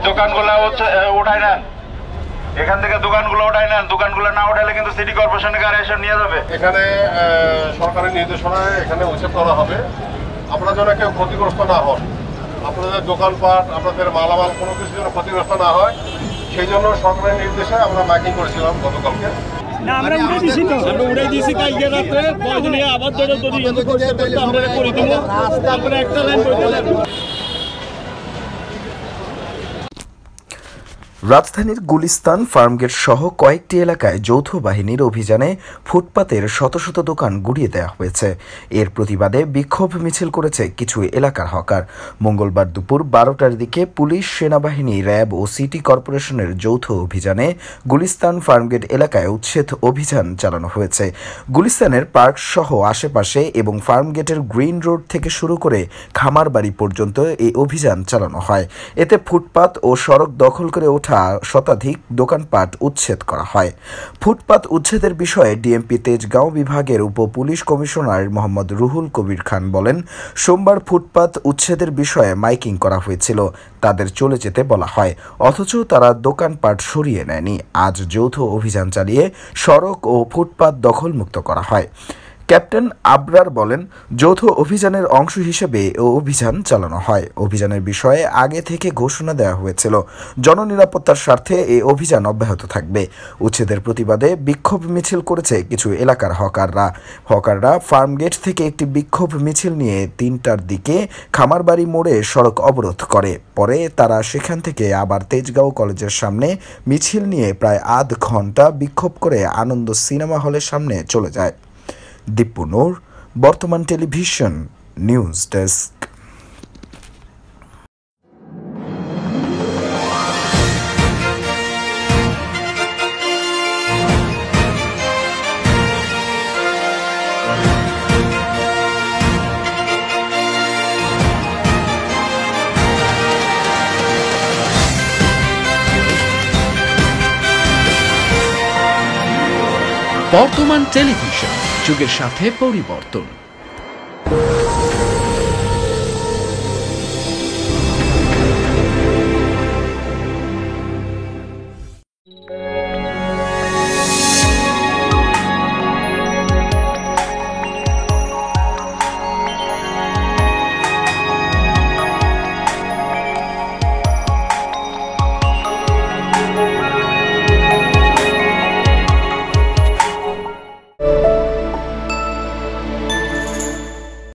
দোকানগুলো উঠায় নেন, এখান থেকে দোকানগুলো উঠায় নেন। দোকানগুলো না উঠাইলে কিন্তু সিটি কর্পোরেশনের গাড়ি এসে নিয়ে যাবে। এখানে সরকারি নির্দেশনায় এখানে উচ্ছেদ করা হবে। আপনারা যেন কেউ ক্ষতিগ্রস্ত না হন, আপনাদের দোকানপাট, আপনাদের মালামাল কোনো কিছু যেন ক্ষতিগ্রস্ত না হয়, সেই জন্য সরকারের নির্দেশে আমরা মাইকিং করেছিলাম গতকালকে। আমরা উড়ে দিয়েছি কালকে রাত্রে প্রয়োজনীয় আবার যদি আমরা করে দিব, তারপরে একটা লাইন করতে লাগবে। রাজধানীর গুলিস্তান, ফার্মগেট সহ কয়েকটি এলাকায় যৌথ বাহিনীর অভিযানে ফুটপাতের শত শত দোকান গুড়িয়ে দেওয়া হয়েছে। এর প্রতিবাদে বিক্ষোভ মিছিল করেছে কিছু এলাকার হকার। মঙ্গলবার দুপুর 12টার দিকে পুলিশ, সেনাবাহিনী, র্যাব ও সিটি কর্পোরেশনের যৌথ অভিযানে গুলিস্তান ফার্মগেট এলাকায় উচ্ছেদ অভিযান চালানো হয়েছে। গুলিস্তানের পার্ক সহ আশেপাশে এবং ফার্মগেটের গ্রিন রোড থেকে শুরু করে খামারবাড়ি পর্যন্ত এই অভিযান চালানো হয়। এতে ফুটপাত ও সড়ক দখল করে ওঠা শতাধিক দোকানপাট উচ্ছেদ করা হয়। ফুটপাত উচ্ছেদের বিষয়ে ডিএমপি তেজগাঁও বিভাগের উপ পুলিশ কমিশনার মোহাম্মদ রুহুল কবির খান বলেন, সোমবার ফুটপাত উচ্ছেদের বিষয়ে মাইকিং করা হয়েছিল, তাদের চলে যেতে বলা হয়, অথচ তারা দোকানপাট সরিয়ে নেয়নি। আজ যৌথ অভিযান চালিয়ে সড়ক ও ফুটপাত দখলমুক্ত করা হয়। ক্যাপ্টেন আবরার বলেন, যৌথ অভিযানের অংশ হিসেবে অভিযান চালানো হয়। অভিযানের বিষয়ে আগে থেকে ঘোষণা দেওয়া হয়েছিল। জননিরাপত্তার স্বার্থে এই অভিযান অব্যাহত থাকবে। উচ্ছেদের প্রতিবাদে বিক্ষোভ মিছিল করেছে কিছু এলাকার হকাররা ফার্মগেট থেকে একটি বিক্ষোভ মিছিল নিয়ে 3টার দিকে খামারবাড়ি মোড়ে সড়ক অবরোধ করে। পরে তারা সেখান থেকে আবার তেজগাঁও কলেজের সামনে মিছিল নিয়ে প্রায় আধ ঘন্টা বিক্ষোভ করে আনন্দ সিনেমা হলের সামনে চলে যায়। দীপু নূর, বর্তমান টেলিভিশন, নিউজ ডেস্ক। বর্তমান টেলিভিশন, যুগের সাথে পরিবর্তন।